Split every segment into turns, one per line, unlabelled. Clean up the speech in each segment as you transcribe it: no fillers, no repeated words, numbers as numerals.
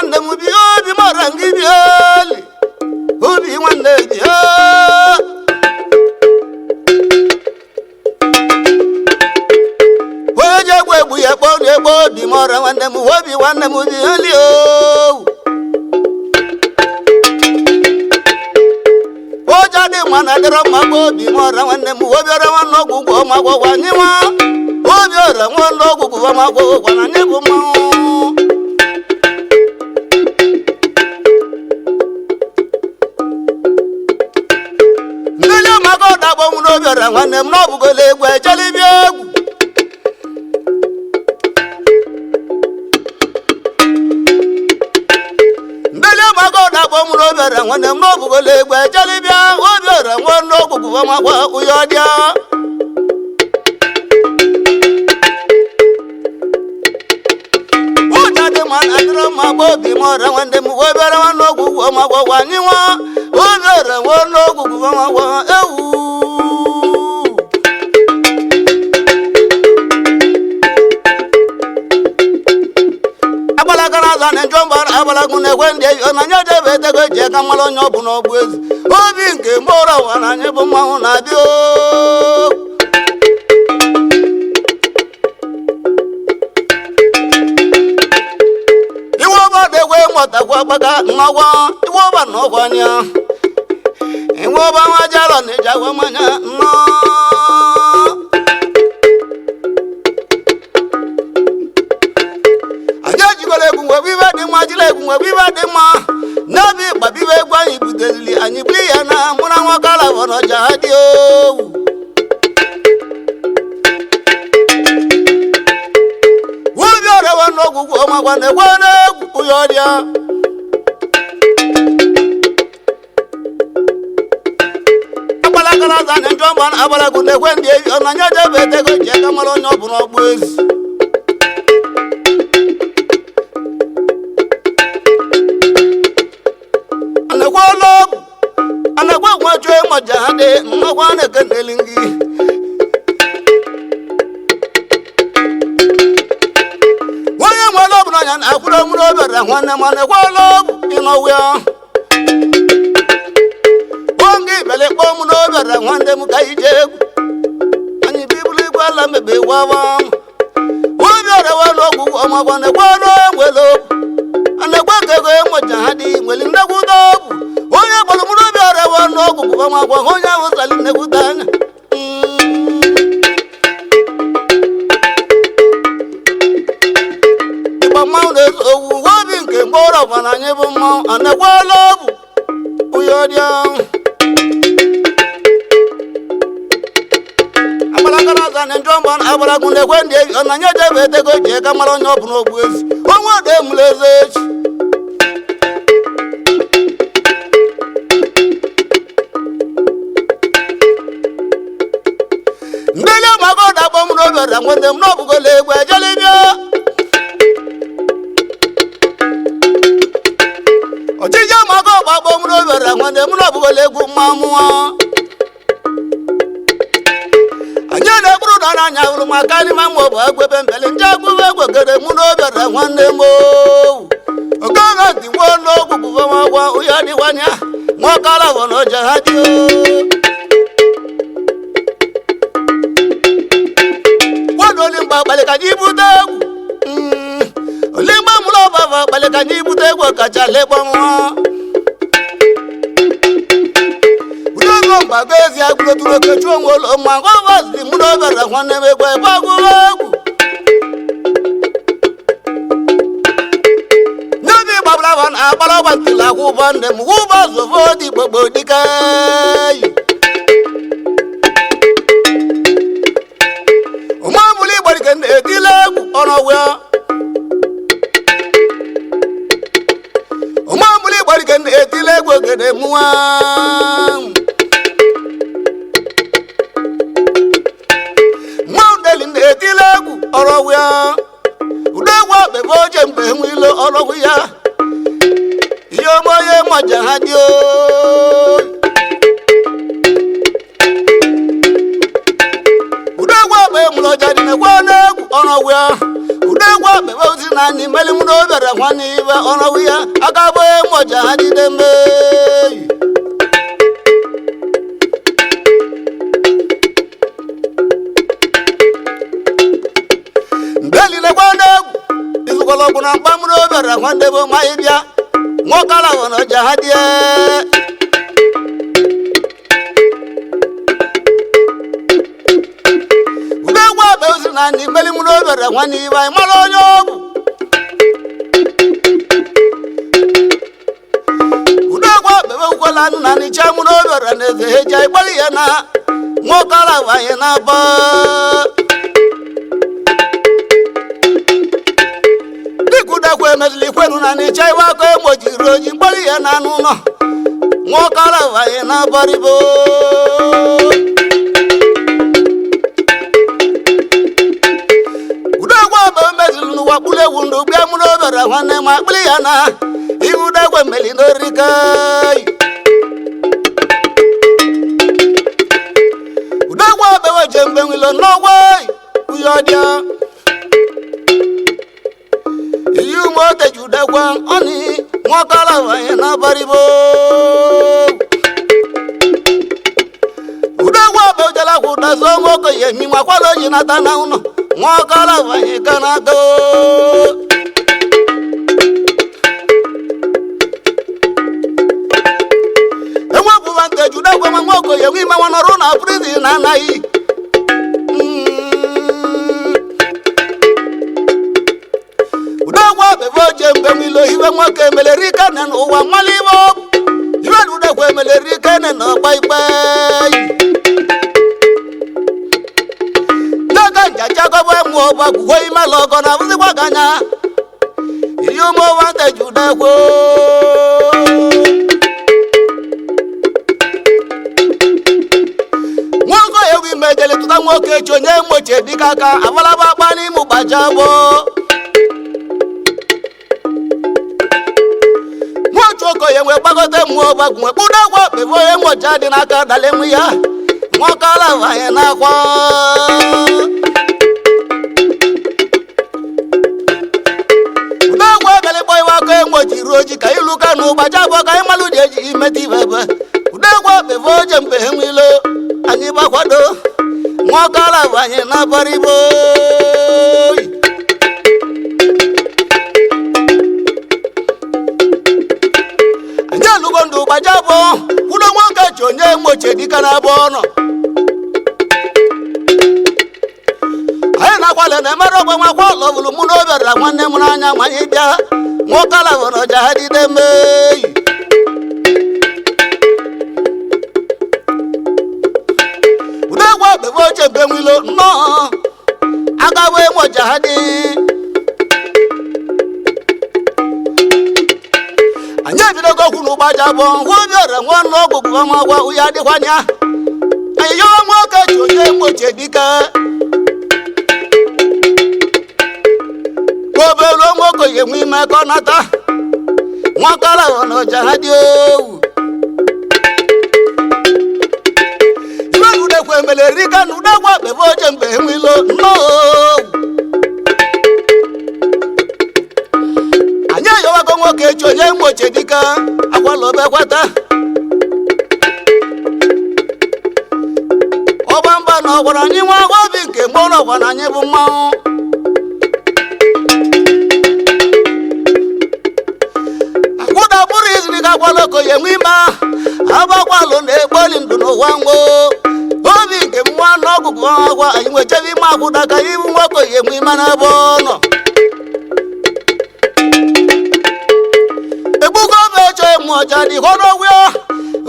wande mubi obi marangi biali obi wande dia waje gwebu ya bone bodi mara wande mu obi wande mubi ali o ojade mana dero mabobi mara wande mu obi ra wano gugu mago wanyiwa obi ra wano gugu mago wanane bu ma Bịara nwanne m n'ọbụgolo egwu ejelibi egwu ndeli magoda gbọmụrụ bịara nwanne m n'ọbụgolo egwu ejelibi o bịara nwanne ọgwụgwụ makwa ụya ọdịa ụja dị ma na adịrọ mma gba obi m ọra nwanne m o bịara nwanne ọgwụgwụ makwa wanyiwa o bịara nwanne ọgwụgwụ makwa ewu ne jombar abala kune kwende na nyade bete ko je kamalo nyobu no buezi obi nke mora wana nyebu mahu na bio iwo ba de we mota kwa baga nawa iwo ba no kwanya iwo ba ma jalo ne jawa manya no Wiba de ma nabi babiwe gwa ibudeli anyi bliya na muna wakala wono jadio Wubyo re wono gugu oma kwane kwane uyodia Abala kala zane njomban abala kunde kwendi ona nyade bete ko jeka malo nyobu no bwezi Jahade mwana kandelingi Waya mwalobu na yana akura mulobera mwana mwana kwalobu inowya Wangi bele kwa mulobera mwana mukaijegu Ani bibuli kwa lamebe wawa Wabera walobu wa mwana kwalo mwelobu Ana kwa kego emo jahadi mwelinda kudobu Oya kwa mulobera wano kukuwa kwa honya usaline kutanya Iba maunde sogu wabi nke mbora wana nyebu mau ane kwa lobu Uyodia Abala karaza nenjomban abala kunde kwendi Ona nyeje vete koje kamalo nyobu no bwezi Wangwade mlezechi Ndele magoda bomuno bera mwende mnobugole egwu ejelibia Ojija magoda bomuno bera mwende mnobugole egwu mamua Anyele bruda na nyawulu makali mamobo egwebe mbele njagu egwegere muno bera mwende mo Ogaga di wono guguwa mawa uyadi wanya Mwakala wono jahadio Olimba baleka nyibutegu Olimba muloba baleka nyibutegu kachale bwa Ulomba gezi agulo tulo kechongo lo mango vasi muloba rakwane megwe bagu Nabi babla van abala bantila kubande muba zovodi bobodikai Etilagu onowya Omambuli bariken etilagu gede muwa Moundelin etilagu onowya Udewa beboje mbemwilo onowya Yomoye majahadio Udewa be mulo jadi ne kwana onowya Udegwa bebe na ni meli mu no bere hwani ba ono wiya agabo moja hadide me mbeli le kwande izukolo kuna bamu no bere hwande bo maibia ngokala wono jahadie na ni meli mu no bere hwani ba malonyo udagwa bebe ukola na ni chamu no bere ne ze jai bali yana ngokala wa yana ba dikuda kwe mesli kwenu na ni chai wa ko mojiroji bali yana nuno ngokala wa yana baribo wakule wundu bia muno bera hwane ma bliana iuda kwa melino rikai uda kwa bewa jembe wilo no way uyodia iyu mote juda kwa oni mwakala wa na baribo uda kwa bewa jala kuda zongo ko yemi mwakwalo jina tana uno mwakala wa kanado emwe buvante juda kwa mwoko yewi ma wanoro na prison na nai uda kwa bevo jembe milo hiwe mwake melerika na no wa malibo hiwe uda kwa melerika na no bye bye jago bwe mo ba ku hoi ma logo na buzi kwa ganya iyo mo wa te juda ko ngoko ye wi mejele tuta ngoke chonye mo che dikaka avala ba pani mu bajabo mo choko ye we bagote mo ba ku buda ko be bo ye mo jadi na ka dale mu ya ngokala wa ye na kwa jiroji ka iluka no bajabo ka imalu deji imeti baba udagwa bevoje mbehemilo anyi bakwado ngokala wanye na baribo anja lugondo bajabo udo mwanka chonye moche dikana bono ayena kwale na maro kwa makwalo bulu muno bera nwanne munanya mwanyibia ngokala wono jahadi dembe udagwa bevoche bemwilo no agawe mo jahadi anya bidogo kunu bajabo wonyore nwono gugu magwa uyadi kwanya ayo moka choje moche dika kobelo ngoko yemwi makonata mwakala wono jahadi o ibarude kwemelerika nudagwa bevoje mbehemwilo no anya yo wago ngoke chonye moche dika akwalo bekwata obamba no gwananyi nwa gobi nke mbono gwananyi bu mmanwu akwalo ko yemima abakwalo ne boli nduno wango obi nke mwana ogugu agwa anywe chevi makuda ka ibu ngoko yemima na bono ebuko becho moja di hono wyo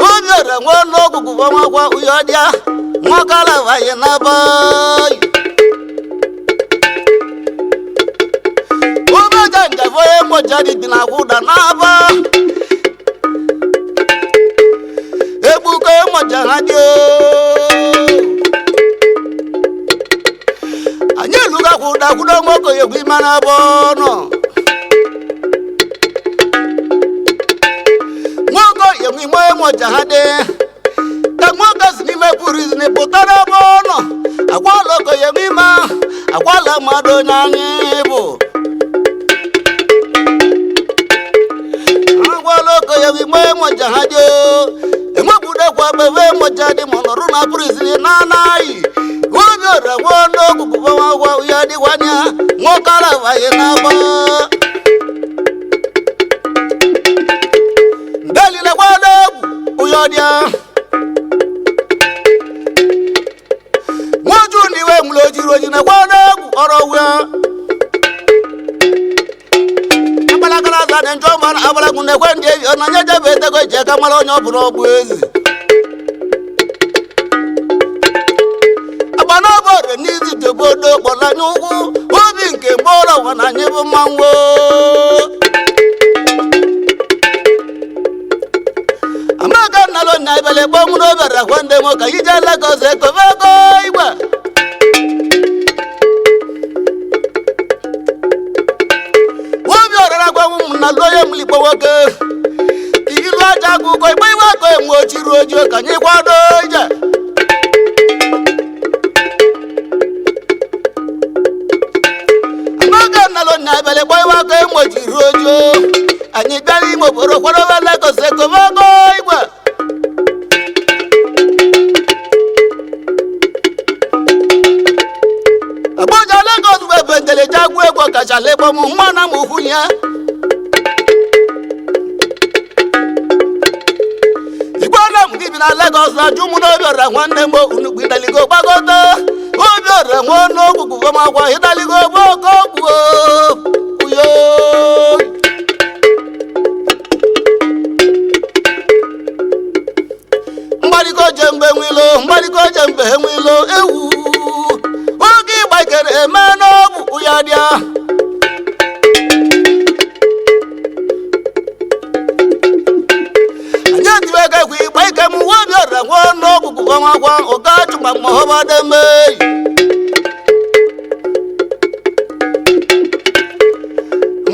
onyere ngono ogugu agwa uyodia mwakala waye na boy obeja ndavoye moja di binakuda na ba ebuko moja hadio anyeluga kuda ngoko yegwima na bono ngoko yegwima moja hade ta ngoko sinime purizne potara bono akwalo ko yegwima akwala mado nyanyibo wi mo moja hajo emo bude kwa beve moja di monoru na prison na nai wono ra wono kukuba wa ya di wanya ngokala wa na ba dalile wado uyodia moju ni we mloji roji na wado orowa kala za njo man abala kunde kwende na nyaja bete ko je kamalo nyo bro buezi abana bore ni zi de bodo bola nyugu obi nke bora wana nyibu manwo amaga nalo na bele bomu no bera kwende mo kayija la ko se ko ko iwa na loye mlipo woke ilu ajagu ko ibo iwa ko enwo chiru ojo kanyi kwado ije amaga nalo na bele boy wa ko enwo chiru ojo anyi bali mo boro kwado wala ko se ko ko igwa aboja le ko tu be bendele jagu e ko kachale bo mu mana mu hunya na Lagos na jumu no biora nwanne mo unugbu idaligo gbagoto o biora nwono ogugu ma kwa idaligo boko gbo uyo mbaliko jembe nwilo ewu ogi gbakere emeno bu uyadia wono kukuba makwa okachuma mohoba deme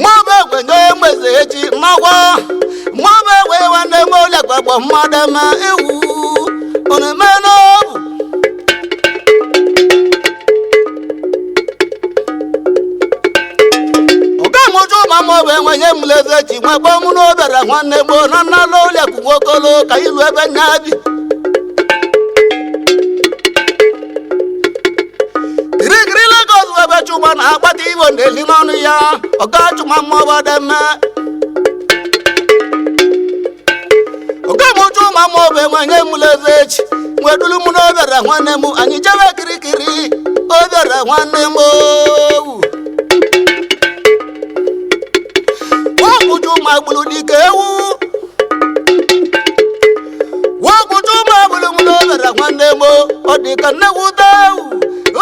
mobe kwenye mweze echi makwa mobe we wane mole kwa kwa mademe ewu onemeno okamuchuma mobe mwenye mleze echi mwekwa muno bera mwane mo nanalo ule kuwokolo kailu ebe nyabi chuma na akpati iwo ndeli n'ọnụ ya ọga chuma mmụọ deme oge mụ chuma mmụọ enwenye mụleze echi nwedulu mụ n'obere nwanne m anyị jebe kirikiri obere nwanne m wọgwụ chuma gburu dike ewu wọgwụ chuma gburu mụ n'obere nwanne m ọ dị ka nnewude ewu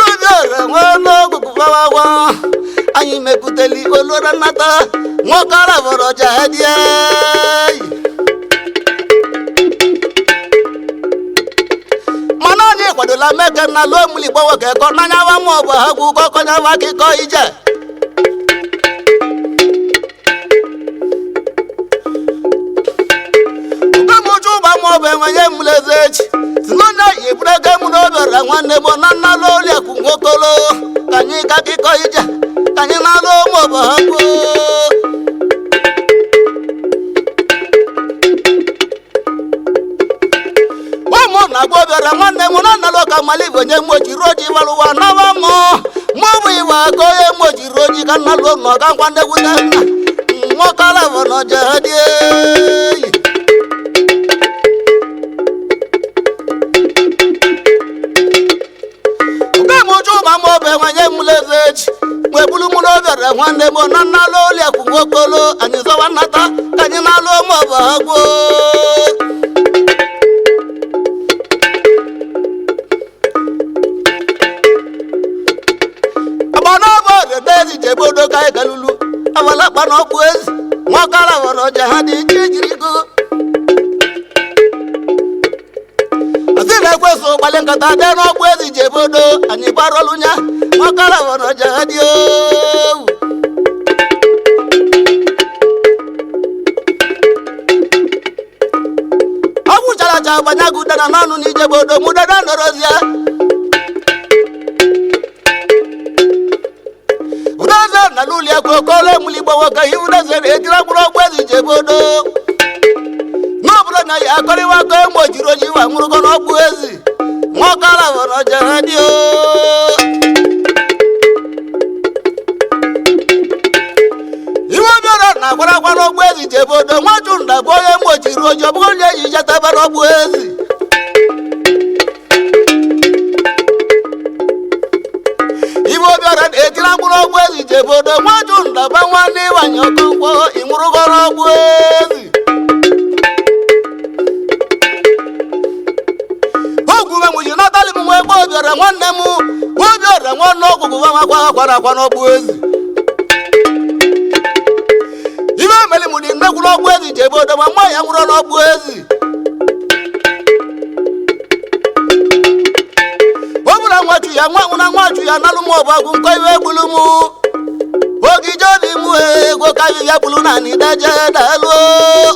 obere nwanne wawa anyị mepụtali olora nnata nwokara bọrọ jahadie mana anyị kwadola meke na lo muli gbowo ke ko nanya wa mo ba hagu ko konya wa ki ko ije oge moju ba mo be nwanye mlezechi sinona yebrege mu no bere nwanne mo na lo le ku nwokolo kanyi kakiko ije kanyi na lo mo bahago wamo na gbobere nwanne mo na lo ka mali bonye moji roji waluwa na wamo mo wi wa ko ye moji roji kan na lo no kan kwande wuta mo kala wono jahadie nwanye mlezechi mwebulu mulo bere nwanne mo na nalo ole ku nwokolo anyị zọwa nnata ka anyị na-alụ ụmụ ọbagwo agbana ọbọ redezi jebodo ka egalulu abala kpana ọkpụ ezi nwakara wọrọ ọja ha dị iche jirigo na-ekweso ụgbalị nkata dị n'ọkpụ ezi jebodo anyị gbarọlụ nya nwakara wọrọ ọja ha dị owu ọgwụ characha gbanyago udana n'ọnụ n'ijebodo mụdada nọrọzie udeze na n'ụlọ ekwe okole mụli gbowo ka ihe udeze na-etiri ọkpụrụ ọkpụ ezi jebodo na ya akọrịwa ka emojiri oji wa nwụrụgo n'ọgbụ ezi nwọkara wọrọ jere dị iwe bịara na agwarakwa n'ọgbụ ezi jebe odo nwachụ nda bụ onye mojiri oji ọbụghị onye eji jetebe n'ọgbụ ezi iwe bịara na-etiri mkpụrụ ọgbụ ezi jebe odo nwachụ nda ba nwanne ịwanye ọkọnkwọ ịnwụrụgo n'ọgbụ ezi ogwuwe mụji natali m nwe ebe obiọra nwanne m obiọra nwanne ọgwụgwụ nwakwara akwara akwa n'ọgbụ ezi ibe emeli mụ dị nnekwu n'ọgbụ ezi jebe odo ma nwa ya nwụrụ n'ọgbụ ezi o bụla nwachu ya nwanwụna nwachu ya nalụ m ọbọgwụ nkọ iwe gbulu m oge ije obi m ego ka ya gbulu na nidaje dalụ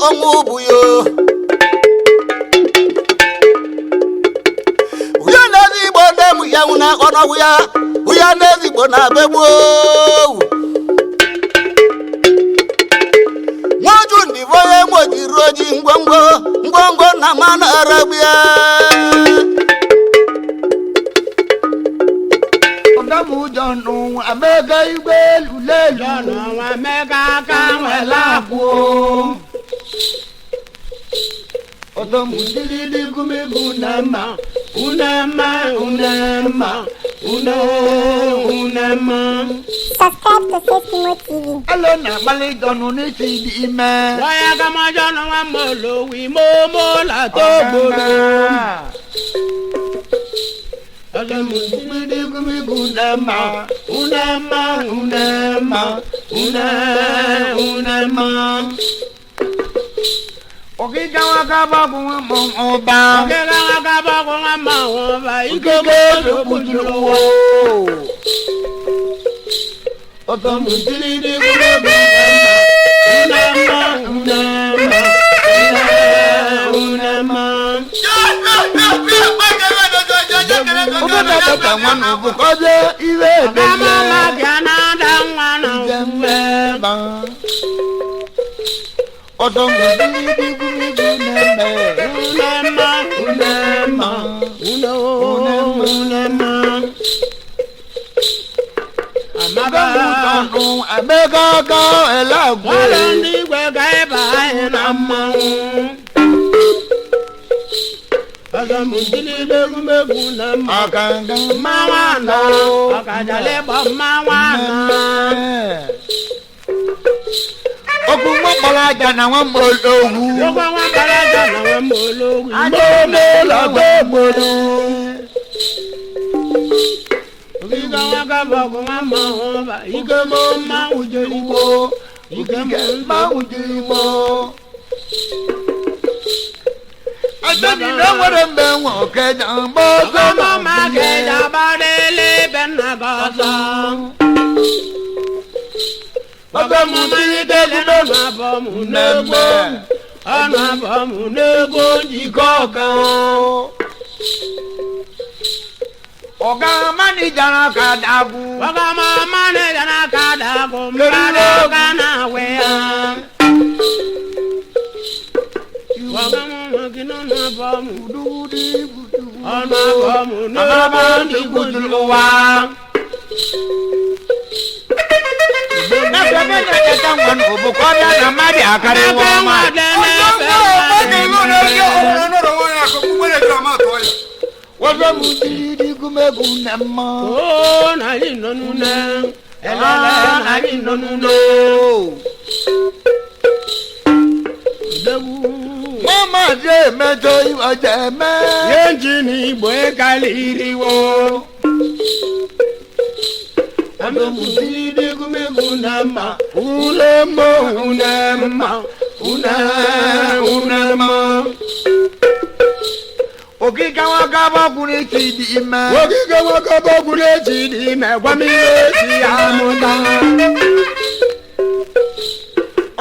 ọnwụ bụ yo uya n'ezigbo nne m ya nwụna ọnọgwụ ya uya n'ezigbo na begbuo nwachu ndị bụ onye mojiri oji ngwongwo na mmanụ arabia
Jọ̀nù àmẹ́gà ìgbé lulẹ̀ lù.
Jọ̀nù àmẹ́gà káwẹ̀ láàbò.
Ọ̀dọ́ mùsùlùmí gúnmégún náà mà.
Unama.
Subscribe to Sesimo TV.
Alo na gbalẹ̀ jọ̀nù ní ti di imẹ̀.
Wáyà ká mọ jọ̀nù wa mọ̀ lówì mọ́mọ́ là tó gbòòrò.
Ọ̀dọ́ mùsùlùmí gúnmégún náà mà.
Unama.
Òkìjà wa ká bá kún wọn mọ̀ ọba.
Òkìjà wa ká bá kún wọn mọ̀ ọba.
Ìkéde ló kùtù wò. Ọ̀dọ́ mùsùlùmí gúnmégún
Unama.
Obodo dọta nwanne bụkọje iwe ebele.
Mama bịa na-ada nwa na uwe.
Ọdọ mùsùlùmí gúnmégún na-eme.
Unama.
Ọdọ àmẹ́gà ká ẹ̀lágbó.
Wọ́n ndị igwe ka ịba anyị na mmanwụ. Ọdọ mùsùlùmí egwumegwu na mma.
Ọ̀kàngà
Mmanwụ anọ. Ọkajala ịgba mmanwụ anọ.
okwu nwa kpọrọ aja na nwa mgbọrọ ogwu.
Ụgwọ nwa kpara aja na nwa mgbọrọgwụ.
Aja n'ụlọ bụ obodo.
Ike nwa gabọgwụ nwa mmanwụ ọba. Ike mọ mmanwụ jere igbo.
Ike mmanwụ jiri igbo. Adani na nwere mgbe nwa okeja mgbe ọzọ
Ọgọmọ ma keja gbadele ebe nna gị ọzọ. Ọgọmọ ma idele n'ọnụ abụọ mụ n'egbo. Ọnụ abụọ mụ n'egbo njikọ ọka.
ọga manijara ka dagwu.
Ọgọmọ ma na-eja n'aka dagụ mmadụ ọga na-awe ya. Ọgọmọ ma gị n'ọnụ abụọ mụ. Ọnụ abụọ mụ n'egbo njikọ ụwa.
N'ebe na-eketa nwa n'obodo na mmadụ akarịwa ọma. Wọ́n mú dídí gúnmẹ́gù nà mọ́.
Oh, na yi nonu na, elele na yi nonu na. Odewu.
Wọ́n máa ṣe mẹ́tọ́ ọjà mẹ́.
Yéèjì ni ìgbò kaliri wo. Amemu dídí gúnmẹ́gù na ma. Ule mo une ma, une ma.
Òkìkà wọn kábọ́kùnrin ti di ime.
Òkìkà wọn kábọ́kùnrin ti di ime. Gbọ́mi yé ti àmúta.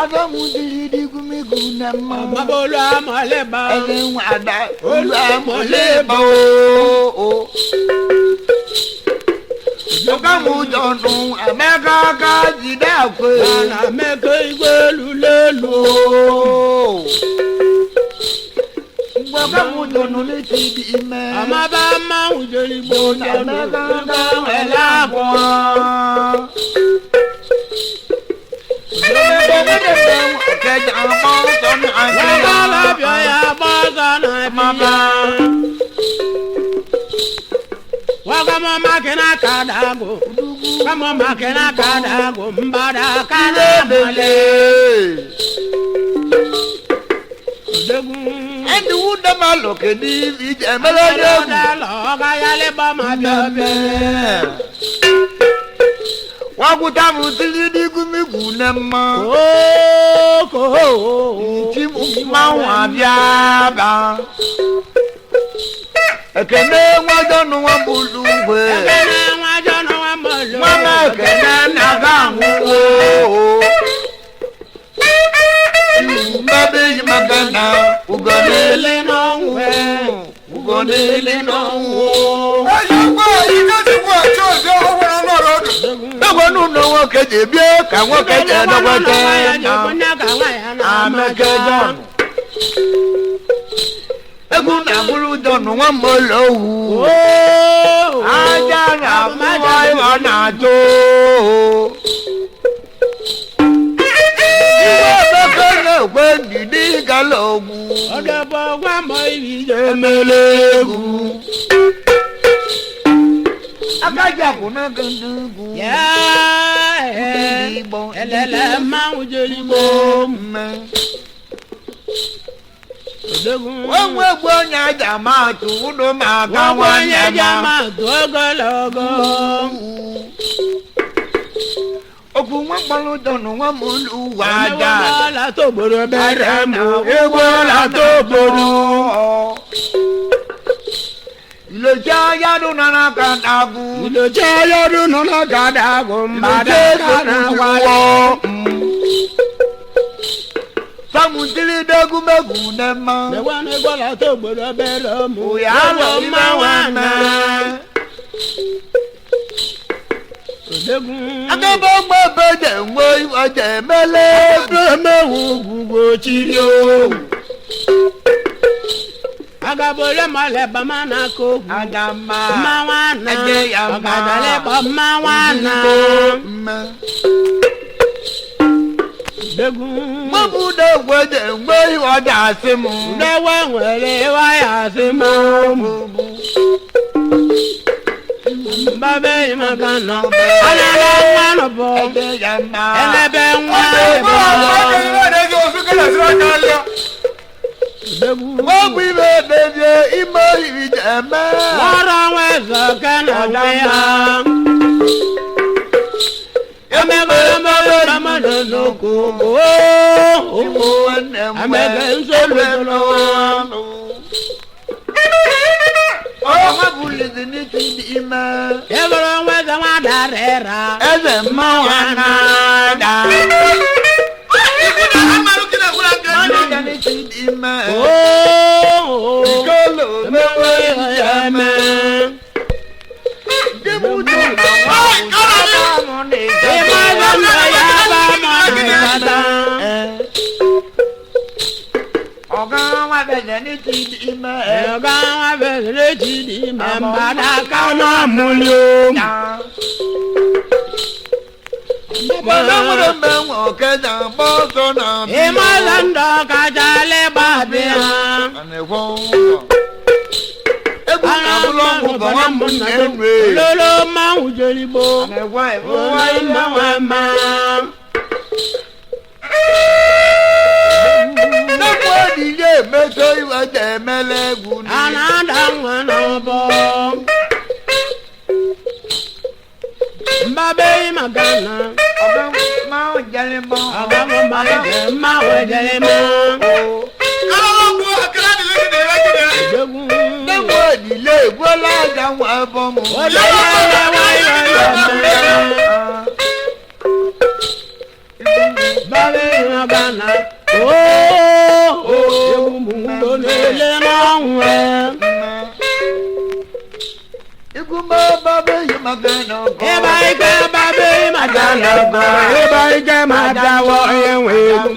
Ọdọ́mù dídí gúnmẹ́gù nà mọ́.
Ọmọbolo amọ̀lẹ́bà.
Ẹni wọn àdá olú
amọ̀lẹ́bà
o. Ọ̀gámù jọ̀nù àmẹ́ká ká jìdá pé.
Àná mẹ́kẹ́ ìgbé lulẹ̀ lù.
ọ̀gá mu dọ̀nù létí bí mẹ́.
ọmọ bá máa ń jòlì gbòòdò nígbà wẹ̀ láàbọ̀.
Kẹjà bọ́ sọ́nà àbíyá.
wọ́n bá lọ́bìọ̀ yà bọ́ sọ́nà àbíyá. wọ́n kọ́ mọ́ mákìnnà kàdàgò. kọ́mọ mákìnnà kàdàgò ń bàdà kàdà mọ́lẹ̀.
ẹni wú dẹ́mà lòkè ní ìjẹ́ mẹ́lẹ́dẹ́ wù.
ọ̀gá yálé bọ́ máa bẹ̀ bẹ́ẹ̀.
wọ́n kú táàmù sílí ní gúmígù nẹ́ mọ́. ìtì máa wà bíábà. ẹ̀kẹ́ni wọ́n jọ́nu wọn bùlù wẹ̀.
ẹ̀kẹ́ni wọ́n jọ́nu wọn bùlù wẹ̀.
wọ́n mọ̀ ẹ̀kẹ́ni nàgà wúwo. Mbabe magana ugonele nongwe ugonele nongwo ayagba ina ti wo chozo wona lorodo dogo nu no wo keje bi ka wo keje dogo te na amekejo egun na buru donu won mo lowu aja na mo wa na to pé dìdí galógun.
ọ̀dọ̀ bọ̀ wá mọ ìyè mẹ́lẹ́gù.
akájà kùnà gàdúgùn.
ẹlẹ́lẹ́ máa ń jẹ́rìí bọ́.
wọ́n mú egbò ọ̀nyájà máa tù ú ló máa ká wọ́n
ọ̀nyájà máa tó ọgọ́lọ́gọ́.
okun wọn kpọlọ dọnu wọn mú lu wá dá.
egbò la tó gbòòrò bẹ̀rẹ̀ mú. egbò la tó gbòòrò.
ìlòjì ayádùn nana kàdàgù.
ìlòjì ayádùn nana kàdàgù. mbàdà kàdà wáyé.
sàmùtìrì dẹ́gun mẹ́gùn nẹ́ mọ́.
egbò la tó gbòòrò bẹ̀rẹ̀ mú.
òyà lọ má wà náà. Agaba gbọ́ bẹ́jẹ̀ ń wo ọjà mẹ́lẹ́.
ọdún mẹ́wùú gbogbo chiri o. agabole male bamana ko.
Adama
mawana
ẹ̀jẹ̀ yàmá.
ọ̀gàdàlẹ̀ bọ̀ mawana. Degun.
Mọ́bùdó gbọ́dọ̀ ń gbé ọjà sí mu.
Dẹ́wọ́ wẹ̀rẹ̀ wáyà sí mu. Bàbá yìí máa kàn náà. Ọlọ́dọ̀ ń wá lọ bọ̀.
Ẹ̀jẹ̀ yàmá.
Ẹlẹ́bẹ̀ ń wá lọ bọ̀.
Wọ́n gbé bèbè ìmọ̀ ìjẹ̀ mẹ́.
Wọ́n rọ àwọn ẹ̀sọ́ kẹ́nà wíyá. Amẹ́gbẹ́ lóko. Amẹ́gbẹ́ ń sọ̀rọ̀ lọ́wọ́.
Ọmọ bulisi ní ti di mẹ́.
Ẹ̀fọ́rọ̀ ń wẹ́sẹ̀ wọn darẹ̀ ra.
Ẹsẹ̀ mọ́ wa náà dá. Mọ́nìjà ní ti di mẹ́. Ìkọlù mẹ́wẹ́ ìyẹ́mẹ́. Débùtù àwọn ọmọ ní ìjọba.
Ìmọ̀lẹ́mọ̀ yá bá mọ̀ ní ìbàdàn.
Ọ̀gá wa bẹ̀rẹ̀ ní ti di mẹ́.
Ọ̀gá wa bẹ̀rẹ̀ ti di mẹ́mbàdà káná múlí o.
Mọ̀lẹ́wọ̀n mẹ́wọ̀n kẹjà bọ́ sọ́nà bí.
Ìmọ̀lẹ́ndọ̀ kájà lẹ́bà bí hàn.
Egun àbúrò ń bọ̀ wọ́n mú ẹ̀rù.
Lolo máa ń jẹ́rìbó. Wọ́n máa wà máa.
Lẹ́kọ̀ọ́ ìdílé mẹ́tọ́ ìwájà ẹ̀mẹ́lẹ́gùn ni.
Ànádà wọn náà bọ̀. Mbàbẹ́ yìí máa gánà.
Ọ̀gá máa ń jẹrẹ mọ́.
Ọ̀gá mo máa ń jẹ máa wẹ̀ jẹrẹ mọ́.
Lẹ́kọ̀ọ́ ìdílé ìgbọ́lá àdáwọn ẹbọ mọ́.
Ọjọ́ ìyá wáyé ọ̀mẹ́. Mbàbẹ́ yìí máa gánà. Ewu mú lónìí náà wẹ̀.
Ikú bá bábẹ́ yìí máa gánà kọ́.
Ìbá ike bàbá yìí máa dáná gan. Ìbá ike máa dáwọ́ ẹ̀wọ̀n ewu.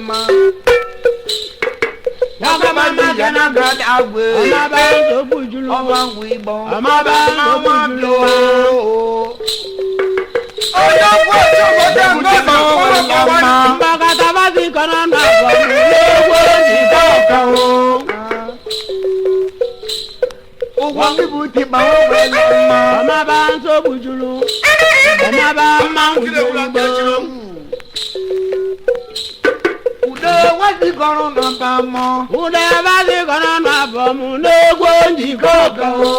Ọmọbàbí yẹn gàdá àgbè.
Ọmọba nsogbu julu.
Ọmọ àwọn ìbọn.
Ọmọba nsogbu julu.
Onye ọgwụ ọjọọ ọjọọ ngọba ọmọkọwa.
Mbakata basi kọnọ na bọmu n'egwu njikọ ọka o.
Ụgwọ mbịbụ ti ma o nwere mma.
Ọmọba nsogbu julu. Ọmọba mmanwụ julu.
Ude wasi kọrọ na mba mọ.
Ude basi kọnọ na bọmu n'egwu njikọ ọka o.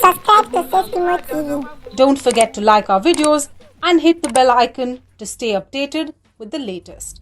Subscribe to Sesame TV.
Don't forget to like our videos and hit the bell icon to stay updated with the latest.